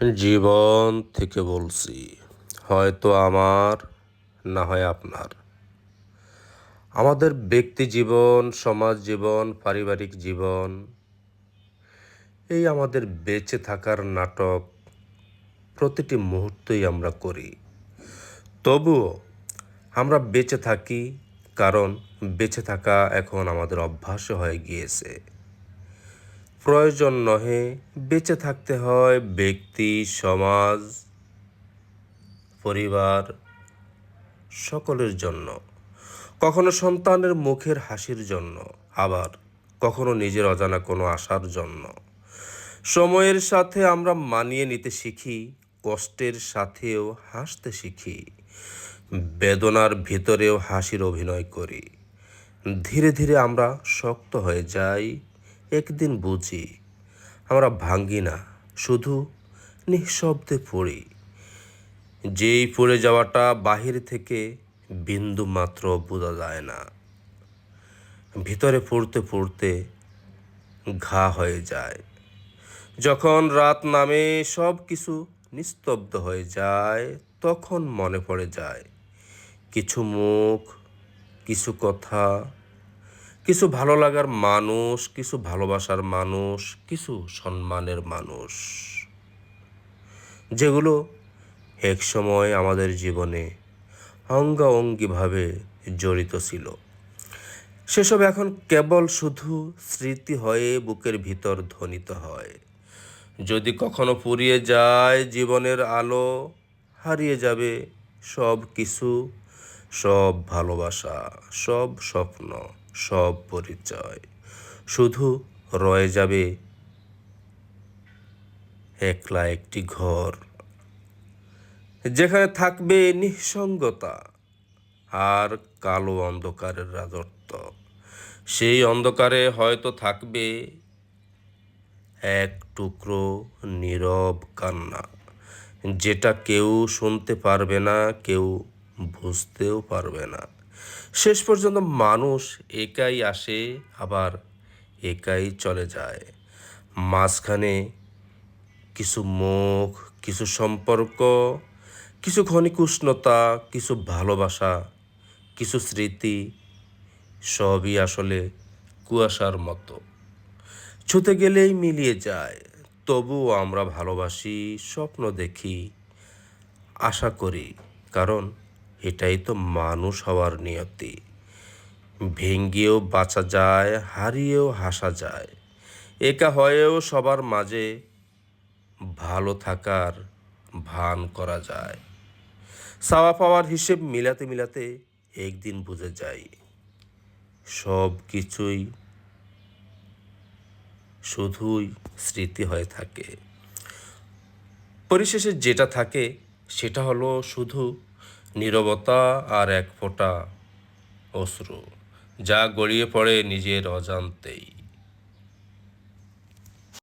জীবন থেকে বলছি, হয়তো আমার, না হয় আপনার। আমাদের ব্যক্তি জীবন, সমাজ জীবন, পারিবারিক জীবন, এই আমাদের বেঁচে থাকার নাটক প্রতিটি মুহূর্তেই আমরা করি। তবুও আমরা বেঁচে থাকি, কারণ বেঁচে থাকা এখন আমাদের অভ্যাস হয়ে গিয়েছে। প্রয়োজন নহে, বেঁচে থাকতে হয় ব্যক্তি, সমাজ, পরিবার সকলের জন্য। কখনো সন্তানের মুখের হাসির জন্য, আবার কখনো নিজের অজানা কোনো আশার জন্য। সময়ের সাথে আমরা মানিয়ে নিতে শিখি, কষ্টের সাথেও হাসতে শিখি, বেদনার ভিতরেও হাসির অভিনয় করি। ধীরে ধীরে আমরা শক্ত হয়ে যাই, একদিন বুঝি আমরা ভাঙ্গি না, শুধু নিঃশব্দে পড়ি। যেই পড়ে যাওয়াটা বাহির থেকে বিন্দু মাত্র বোঝা যায় না, ভিতরে পড়তে পড়তে ঘা হয়ে যায়। যখন রাত নামে, সব কিছু নিস্তব্ধ হয়ে যায়, তখন মনে পড়ে যায় কিছু মুখ, কিছু কথা, কিছু ভালো লাগার মানুষ, কিছু ভালোবাসার মানুষ, কিছু সম্মানের মানুষ, যেগুলো এক সময় আমাদের জীবনে অঙ্গাঅঙ্গিভাবে জড়িত ছিল। সেসব এখন কেবল শুধু স্মৃতি হয়ে বুকের ভিতর ধ্বনিত হয়। যদি কখনো ফুরিয়ে যায় জীবনের আলো, হারিয়ে যাবে সব কিছু, সব ভালোবাসা, সব স্বপ্ন, সব পরিচয়। শুধু রয়ে যাবে একলা একটি ঘর, যেখানে থাকবে নিঃসঙ্গতা আর কালো অন্ধকারের রাজত্ব। সেই অন্ধকারে হয়তো থাকবে এক টুকরো নীরব কান্না, যেটা কেউ শুনতে পারবে না, কেউ বুঝতেও পারবে না। শেষ পর্যন্ত মানুষ একাই আসে, আবার একাই চলে যায়। মাঝখানে কিছু মুখ, কিছু সম্পর্ক, কিছু ক্ষণিক উষ্ণতা, কিছু ভালোবাসা, কিছু স্মৃতি, সবই আসলে কুয়াশার মতো, ছুতে গেলেই মিলিয়ে যায়। তবুও আমরা ভালোবাসি, স্বপ্ন দেখি, আশা করি, কারণ এটাই তো মানুষ হওয়ার নিয়তি। ভেঙ্গেও বাঁচা যায়, হারিয়েও হাসা যায়, একা হয়েও সবার মাঝে ভালো থাকার ভান করা যায়। চাওয়া পাওয়ার হিসেব মিলাতে মিলাতে একদিন বুঝে যাই সব কিছুই শুধুই স্মৃতি হয়ে থাকে। পরিশেষে যেটা থাকে সেটা হলো শুধু নীরবতা আর এক ফোঁটা অশ্রু, যা গড়িয়ে পড়ে নিজের অজান্তেই।